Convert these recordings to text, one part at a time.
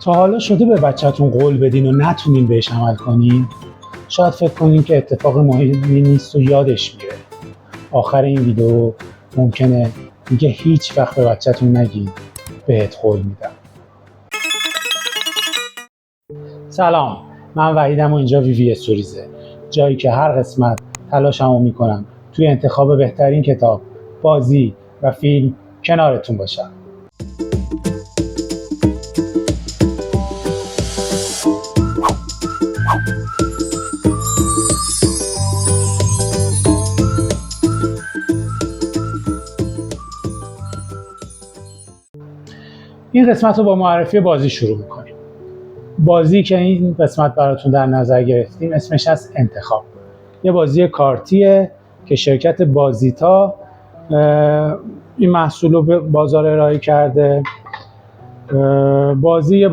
تا حالا شده به بچه‌تون قول بدین و نتونین بهش عمل کنین؟ شاید فکر کنین که اتفاق مهمی نیست و یادش میره. آخر این ویدیو ممکنه دیگه هیچ وقت به بچه‌تون نگین بهت قول میدم. سلام، من وحیدم و اینجا ویوی استوریزه، جایی که هر قسمت تلاشمو میکنم توی انتخاب بهترین کتاب، بازی و فیلم کنارتون باشم. این قسمت رو با معرفی بازی شروع میکنیم. بازی که این قسمت براتون در نظر گرفتیم اسمش از انتخاب. یه بازی کارتیه که شرکت بازیتا این محصول رو به بازار ارائه کرده. بازی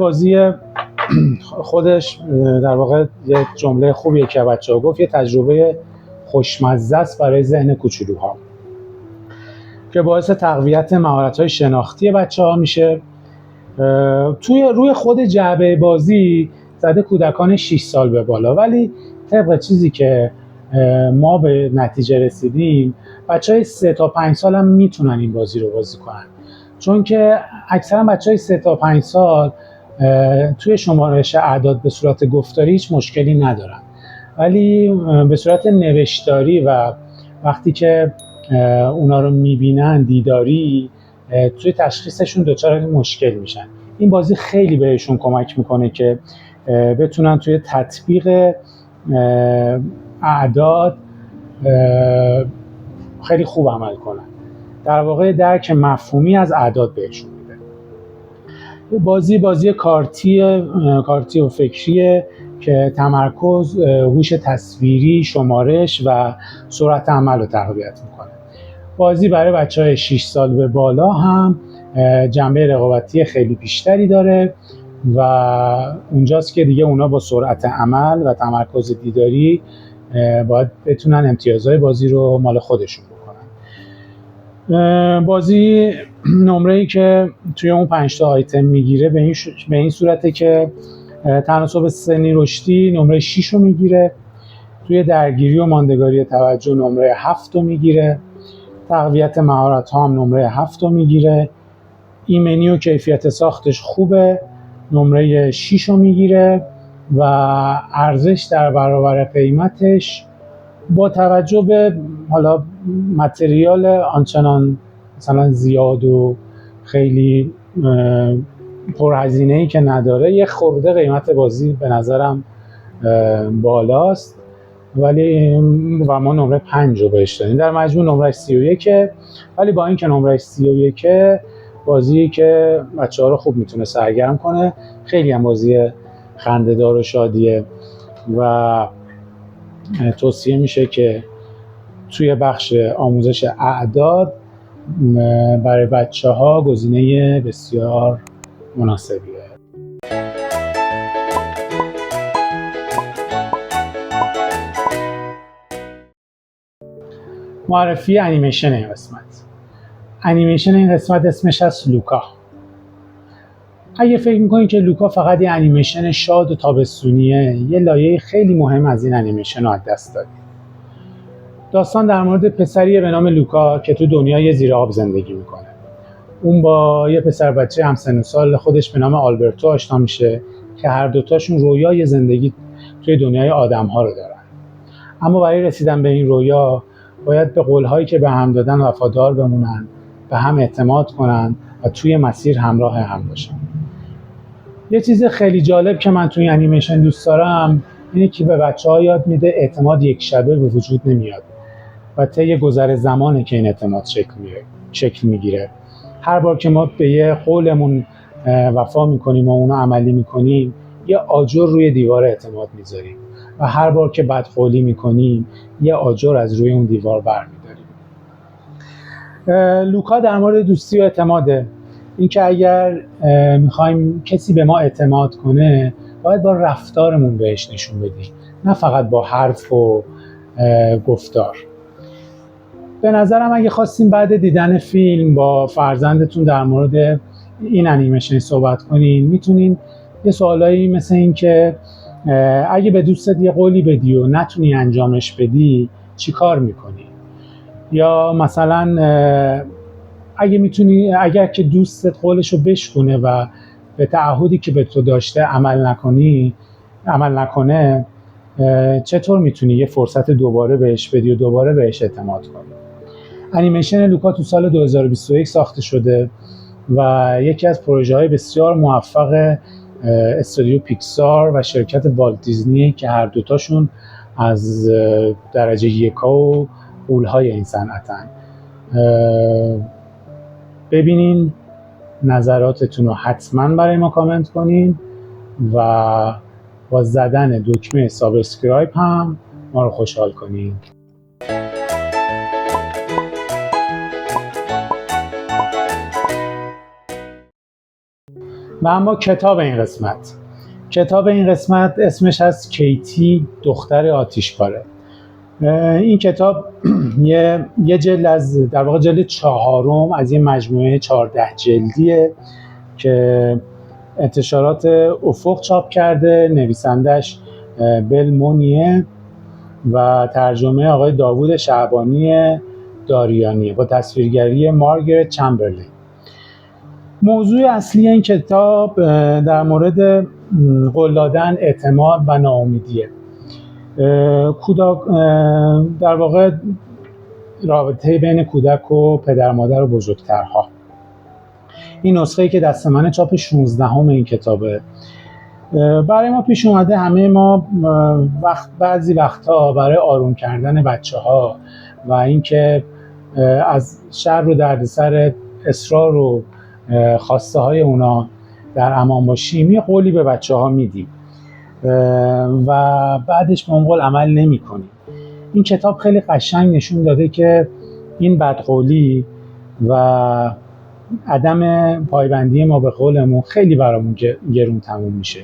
خودش در واقع یه جمله خوبیه که بچه‌ها گفت، یه تجربه خوشمزه است برای ذهن کوچولوها که باعث تقویت مهارت‌های شناختی بچه‌ها میشه. روی خود جعبه بازی زده کودکان 6 سال به بالا، ولی طبق چیزی که ما به نتیجه رسیدیم بچهای 3 تا 5 سال هم میتونن این بازی رو بازی کنن، چون که اکثرا بچهای 3 تا 5 سال توی شمارش اعداد به صورت گفتاری هیچ مشکلی ندارن، ولی به صورت نوشتاری و وقتی که اونا رو میبینن دیداری توی تشخیصشون دچار مشکل میشن. این بازی خیلی بهشون کمک میکنه که بتونن توی تطبیق اعداد خیلی خوب عمل کنن. در واقع درک مفهومی از اعداد بهشون میده. بازی کارتی و فکریه که تمرکز، هوش تصویری، شمارش و سرعت عمل رو تقویت میکنه. بازی برای بچه‌های 6 سال به بالا هم جنبه رقابتی خیلی بیشتری داره و اونجاست که دیگه اونا با سرعت عمل و تمرکز دیداری باید بتونن امتیازهای بازی رو مال خودشون بکنن. بازی نمره‌ای که توی اون 5 تا آیتم میگیره به این صورته که تناسب سنی رشدی نمره 6 رو میگیره، توی درگیری و ماندگاری توجه نمره 7 رو میگیره، تقویت مهارت ها هم نمره 7 رو میگیره، ایمنی و کیفیت ساختش خوبه نمره 6 رو میگیره و ارزش در برابر قیمتش با توجه به حالا متریال آنچنان مثلا زیاد و خیلی پرهزینه‌ای که نداره، یه خورده قیمت بازی به نظرم بالاست، ولی و ما نمره 5 رو بهش دادیم. در مجموع نمره 31، ولی با اینکه نمره 31 بازی که بچه‌ها رو خوب میتونه سرگرم کنه، خیلی هم بازی خنده‌دار و شادیه و توصیه میشه که توی بخش آموزش اعداد برای بچه‌ها گزینه بسیار مناسبیه. معرفی انیمیشن این قسمت. انیمیشن این قسمت اسمش از لوکا. اگه فکر میکنید که لوکا فقط یه انیمیشن شاد و تابستونیه، یه لایه خیلی مهم از این انیمیشن رو از دست دادید. داستان در مورد پسریه به نام لوکا که تو دنیای زیر آب زندگی میکنه. اون با یه پسر بچه همسن و سال خودش به نام آلبرتو آشنا میشه که هر دوتاشون رویای زندگی توی دنیای آدم‌ها رو دارن. اما برای رسیدن به این رویا باید به قول‌هایی که به هم دادن وفادار بمونن، به هم اعتماد کنن و توی مسیر همراه هم باشن. یه چیز خیلی جالب که من توی انیمیشن دوست دارم اینه که به بچه‌ها یاد میده اعتماد یک شبه به وجود نمیاد و طی گذر زمانه که این اعتماد شکل میگیره. هر بار که ما به یه قولمون وفا میکنیم و اونو عملی میکنیم، یه آجر روی دیوار اعتماد میذاریم و هر بار که بدقولی میکنیم یه آجر از روی اون دیوار برمیداریم. لوکا در مورد دوستی و اعتماده. اینکه اگر میخوایم کسی به ما اعتماد کنه باید با رفتارمون بهش نشون بدیم، نه فقط با حرف و گفتار. به نظرم اگه خواستیم بعد دیدن فیلم با فرزندتون در مورد این انیمیشن صحبت کنین، میتونین یه سوالایی مثل این که اگه به دوستت یه قولی بدی و نتونی انجامش بدی چی کار میکنی؟ یا مثلا اگر که دوستت قولشو بشکنه و به تعهدی که به تو داشته عمل نکنه، چطور میتونی یه فرصت دوباره بهش بدی و دوباره بهش اعتماد کنی؟ انیمیشن لوکا تو سال 2021 ساخته شده و یکی از پروژه‌های بسیار موفق استودیو پیکسار و شرکت والت دیزنی که هر دوتاشون از درجه یکا و غول‌های این صنعتن. ببینین، نظراتتون رو حتما برای ما کامنت کنین و با زدن دکمه سابسکرایب هم ما رو خوشحال کنین. و اما کتاب این قسمت اسمش از کیتی دختر آتیشپاره. این کتاب یه جلد از، در واقع جلد 4 از یه مجموعه 14 جلدیه که انتشارات افق چاپ کرده. نویسندش بل مونیه و ترجمه آقای داوود شعبانی داریانیه با تصویرگری مارگرت چمبرلین. موضوع اصلی این کتاب در مورد قول دادن، اعتماد و ناامیدیه. در واقع رابطه بین کودک و پدر مادر و بزرگترها. این نسخه‌ای که دست منه چاپ 16 این کتابه. برای ما پیش اومده همه ما بعضی وقتها برای آروم کردن بچه‌ها و اینکه از شر و دردسر اصرار و خواسته های اونا در امان باشیم یه قولی به بچه‌ها میدیم و بعدش به اون قول عمل نمی کنیم. این کتاب خیلی قشنگ نشون داده که این بدقولی و عدم پایبندی ما به قولمون خیلی برامون گرون تموم میشه.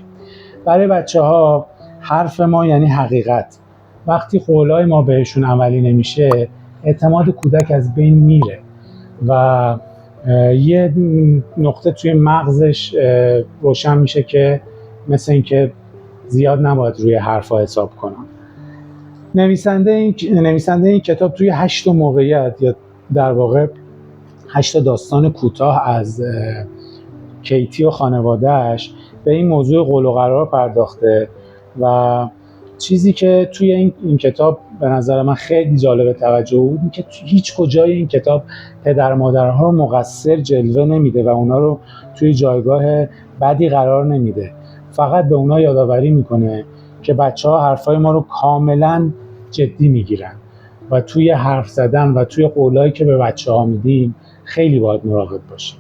برای بچه‌ها حرف ما یعنی حقیقت. وقتی قولای ما بهشون عملی نمیشه، اعتماد کودک از بین میره و یه نقطه توی مغزش روشن میشه که مثل این که زیاد نباید روی حرفا حساب کنم. نویسنده این کتاب توی 8 موقعیت یا در واقع 8 داستان کوتاه از کیتی و خانواده‌اش به این موضوع قول و قرار پرداخته و چیزی که توی این کتاب به نظر من خیلی جالب توجه بود این که هیچ کجای این کتاب پدر مادرها رو مقصر جلوه نمیده و اونا رو توی جایگاه بدی قرار نمیده. فقط به اونا یادآوری میکنه که بچه‌ها حرفای ما رو کاملا جدی میگیرن و توی حرف زدن و توی قولایی که به بچه‌ها میدیم خیلی باید مراقب باشیم.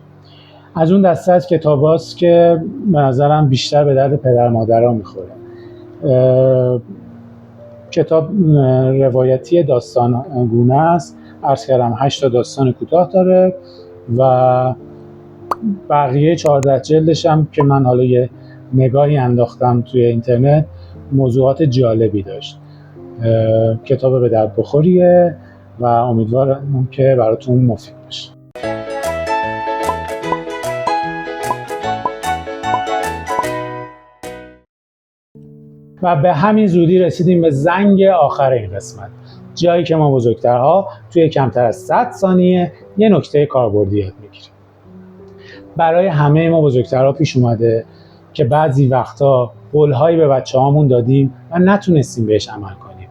از اون دسته از کتاباست که به نظرم بیشتر به درد پدر مادرها میخوره. کتاب روایتی داستان گونه است. عرض کردم 8 داستان کوتاه داره و بقیه 14 جلدش هم که من حالا یه نگاهی انداختم توی اینترنت موضوعات جالبی داشت. کتاب به درد بخوریه و امیدوارم که براتون مفید باشه. و به همین زودی رسیدیم به زنگ آخر این قسمت، جایی که ما بزرگترها توی کمتر از 100 ثانیه یه نکته کاربردی یاد میگیریم. برای همه ما بزرگترها پیش اومده که بعضی وقتا قول‌هایی به بچه‌هامون دادیم و نتونستیم بهش عمل کنیم.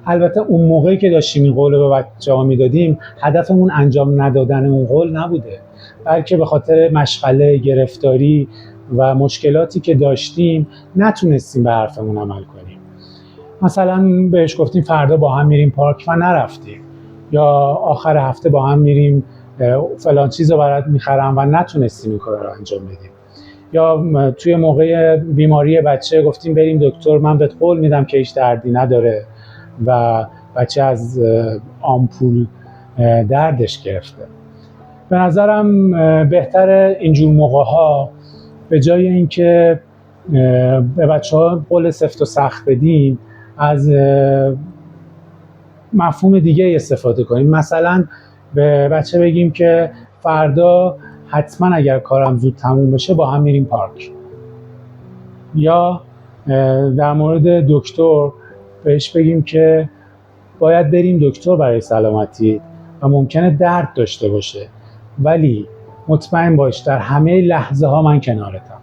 البته اون موقعی که داشتیم این قول رو به بچه‌ها میدادیم هدفمون انجام ندادن اون قول نبوده، بلکه به خاطر مشغله، گرفتاری و مشکلاتی که داشتیم نتونستیم به حرفمون عمل کنیم. مثلا بهش گفتیم فردا با هم میریم پارک و نرفتیم، یا آخر هفته با هم میریم فلان چیز رو برات میخرم و نتونستیم این کار رو انجام بدیم. یا توی موقع بیماری بچه گفتیم بریم دکتر، من بهت قول میدم که هیچ دردی نداره و بچه از آمپول دردش گرفته. به نظرم بهتره اینجور موقع‌ها به جای اینکه به بچه‌ها قول سفت و سخت بدیم از مفهوم دیگه استفاده کنیم. مثلا به بچه بگیم که فردا حتما اگر کارم زود تموم بشه با هم میریم پارک. یا در مورد دکتر بهش بگیم که باید بریم دکتر برای سلامتی و ممکنه درد داشته باشه، ولی مطمئن باش در همه لحظه ها من کنارتم.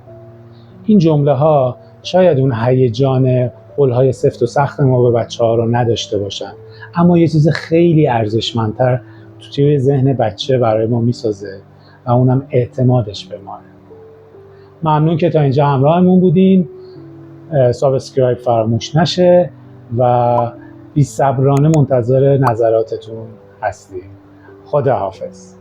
این جمله ها شاید اون هیجان قولهای سفت و سخت ما به بچه ها رو نداشته باشن، اما یه چیز خیلی ارزشمندتر توی ذهن بچه برای ما میسازه و اونم اعتمادش به ما. ممنون که تا اینجا همراهمون بودین. سابسکرایب فراموش نشه و بی‌صبرانه منتظر نظراتتون هستیم. خداحافظ.